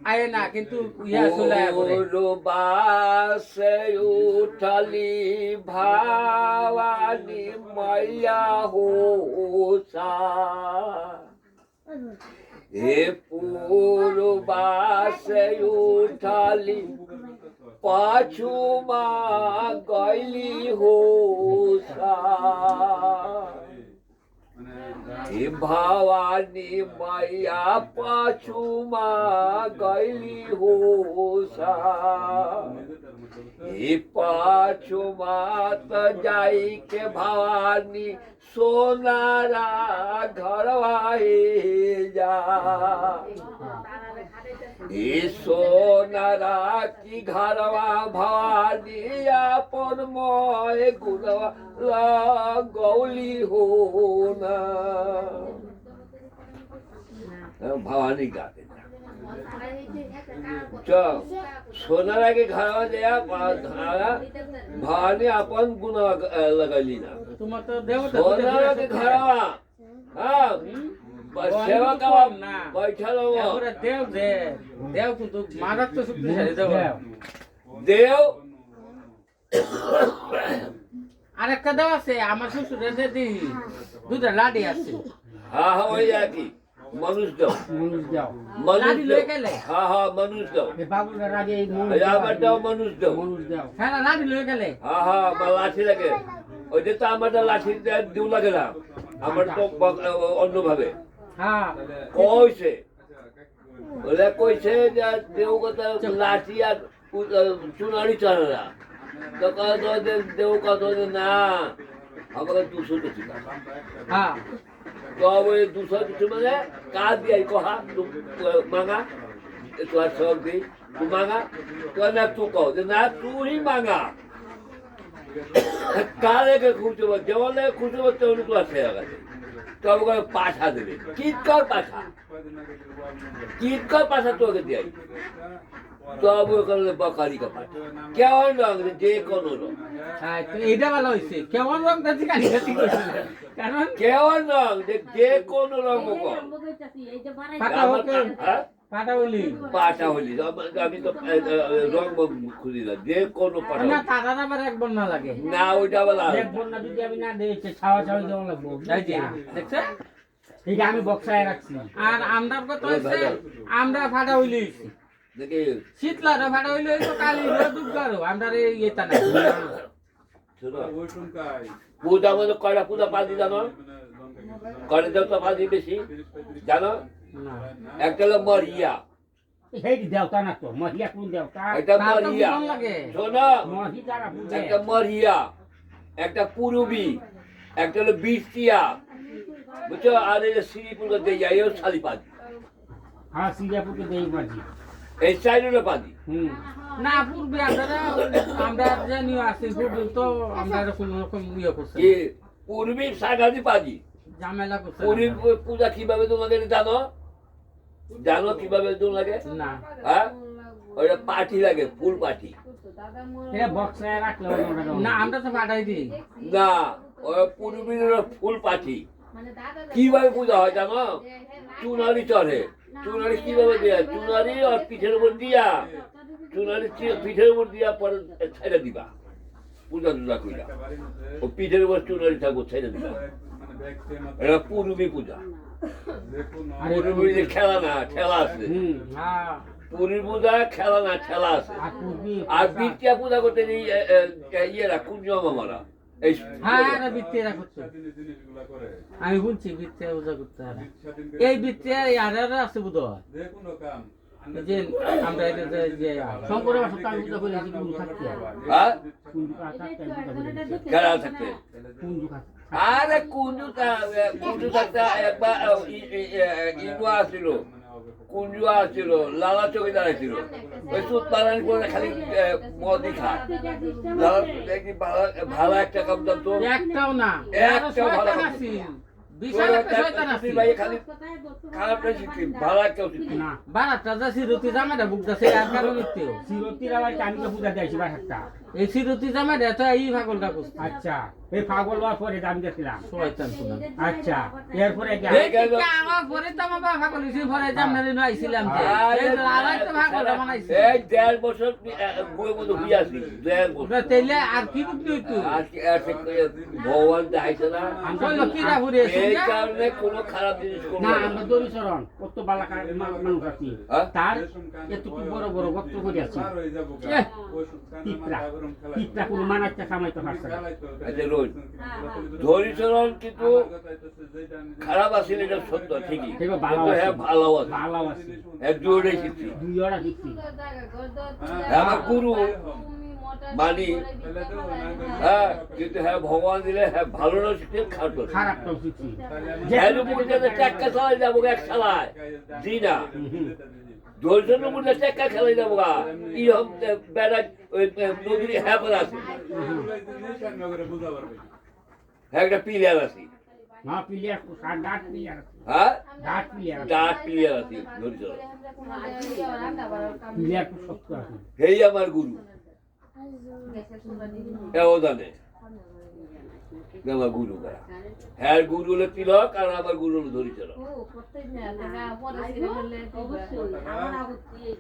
আয় না কিন্তু ইয়া চলে বাসে উঠলি ভাবানি মাইয়া হোসা হে পূর্বাসে উঠলি পাছুমা গইলি হোসা हे भवानी मैया पाछुमा गैली होसा हे पाछुमा त जाई के भवानी सोनारा घरवा जा हे सोनारा की घरवा भवानी अपन मोय गुणवा गौली हो ना भवानी गाते सोनारा के घरवा जया भवानी अपन गुण लगली ना सोनारा के घरवा हाँ सेवा का बैठल দেও দে দেও কিন্তু মারাত তো শক্তিশালী দেও देव আরেকটা দেও আছে আমার শ্বশুরের দিদি দুধের লাডি আছে हाँ हाँ वही आती मनुष्य दो লাডি লয়ে গেলে हाँ हाँ मनुष्य दो বাবুরা লাডি या बड़ा मनुष्य दो হ্যাঁ লাডি লয়ে গেলে हाँ हाँ लाठी लगे ওই যে তো আমাদের লাঠি দিউ লাগে না আমার তো অন্য ভাবে হ্যাঁ কইছে ওরা কইছে যে দেউ কথা লাঠি আর চুনারি চড়া তো কত দেউ কত না আমাকে 200 কিছু হ্যাঁ তো ওই 200 কিছু মানে কাজ দিয়ে কহা মাঙ্গা তোমার সব দি তু মাঙ্গা তো না তু কও যে না তুই মাঙ্গা কালে के খুঁজে দেওয়ালে খুঁজে তো উনি আছে আগে তবে করে পাঠা দেবে কিটকর পাঠা তোকে দিয়ে তবে করে বকারি কা পাঠা কেমন রঙ যে কোন রঙ হ্যাঁ তো এটা ভালো হইছে কেমন রং দাদি কালি কাটি কইছিল কারণ কেমন রঙ যে কোন রঙ কো পাটা ওকে পাটা হলি আমি তো রঙ খুঁজি না যে কোন পাঠা না তারা আবার এক বন্যা লাগে না ওইটা বলা এক বন্যা যদি আমি না দেইছে ছাওয়া ছাওয়া দেওয়া লাগবো তাই যে দেখছেন ঠিক আমি বক্সায় রাখছি আর আমরা কত হইছে আমরা ফাটা হইলি দেখি শীতলাটা ফাটা হইলে তো কালি দুগারো আমরা ইয়েটা না পূজা মধ্যে কয়টা পূজা পাতি জানো কয়টা দেবতা পাতি বেশি জানো একটা হলো মরিয়া হেই দেওতা না তো মহিয়া কোন দেওতা একটা মরিয়া শোনো মহি যারা পূজা একটা মরিয়া একটা পুরবি একটা হলো বিষ্টিয়া বুঝছো আর এই শ্রীপুর দিয়ে যাই শালি পাতি হ্যাঁ সিঙ্গাপুরকে দেই মাঝি এই সাইডে পাতি না পূর্বে আমরা জানি আছে পূর্বে তো আমরা কোনো রকম ইয়ে করছি কি পূর্বী সাগাদি পাতি ঝামেলা করছে পূর্বী পূজা কিভাবে তোমাদের জানো জানো কিভাবে দোল লাগে না হ্যাঁ ওইটা পাটি লাগে ফুল পাটি এটা বক্সায় রাখলে না আমরা তো পাঠাই দিই না ওই পূর্বীর ফুল পাটি কিভাবে পূজা হয় জানো চুনারি চড়ে চুনারি কিভাবে দেয়া চুনারি আর পিঠের উপর দিয়া চুনারি পিঠের উপর দিয়া পরে ছেড়ে দিবা পূজা টুজা কইরা ও পিঠের উপর চুনারি থাকবো ছেড়ে দিবা এটা পূর্বী পূজা পূর্বী খেলা না ঠেলা আছে পুরীর পূজা খেলা না ঠেলা আছে আর বিটিয়া পূজা করতে ইয়েরা কুঞ্জ মামারা আমি বলছি বৃত্তে পূজা করতে এই বৃত্তে আছে বোধ হয় যে আমরা শঙ্করের বাসা তার পূজা করে কুঞ্জু থাকতে খেলা থাকতে আরে কুঞ্জু থাকতে একবার ইনু আসছিল কুঞ্জু আসছিল লালা চৌকিদার আসছিল ওই সুদ পালানি করে খালি মদি খায় লালা দেখি ভালো একটা কাম জানতো একটাও না একটাও ভালো খালি খারাপটা শিখছি ভালো একটাও শিখছি না বারাটা যা সিরতি জামাটা বুকটা সে আর কারণ নিতে সিরতির আবার কানিকে পূজা দিয়েছি বাসাটা এই সিরতি জামাই এটা এই পাগলটা করছে আচ্ছা এই পাগল হওয়ার পরে আমি গেছিলাম শয়তান কোন আচ্ছা এরপরে কি এই কি আমার পরে তো আমার পাগল হইছে পরে জামনারে নয় আইছিলাম যে এই তো আলাই তো পাগল বানাইছে এই 1.5 বছর বই মতো হই আছি 1.5 বছর ওরা তেলে আর কি বুঝলি তুই আজকে ভগবান দেখাইছে না কইলো কি না ঘুরে এই কারণে কোনো খারাপ জিনিস করবো না না আমরা দরিচরণ কত বালাকা মানুষ আছি হ্যাঁ? তার এতটুকু বড় বড় গর্ত করে আছে পিঁপড়া পিঁপড়া কোনো মানাচ্ছে কামাইতে পারছে না আচ্ছা রোজ ধরিচরণ কিন্তু খারাপ আছে এটা সত্য ঠিকই দেখো ভালো কিন্তু হ্যাঁ ভালো আছে ভালো আছে হ্যাঁ জোরে শিখছি দুই ওরা শিখছি হ্যাঁ আমার গুরু মানি হ্যাঁ কিন্তু হ্যাঁ ভগবান দিলে হ্যাঁ ভালো না শিখতে খারাপ না খারাপটাও শিখছি হ্যাঁ উপরে যাতে টাক্কা চালাই যাবো এক খেলায় জি না ধৈর্যের উপরে টাক্কা খেলাই যাবো গা ইরকম বেড়া ওই নদীর হ্যাঁ পরে আছে হ্যাঁ একটা প্লেয়ার আছে না প্লেয়ার ডাট প্লেয়ার আছে হ্যাঁ ডাট প্লেয়ার ডাক প্লেয়ার আছে ধৈর্য প্লেয়ার খুব শক্ত আছে হেই আমার গুরু এও জানে আমার গুরু কারা হ্যাঁ গুরু হলো তিলক আর আমার গুরু হলো ধরিচরণ অবশ্যই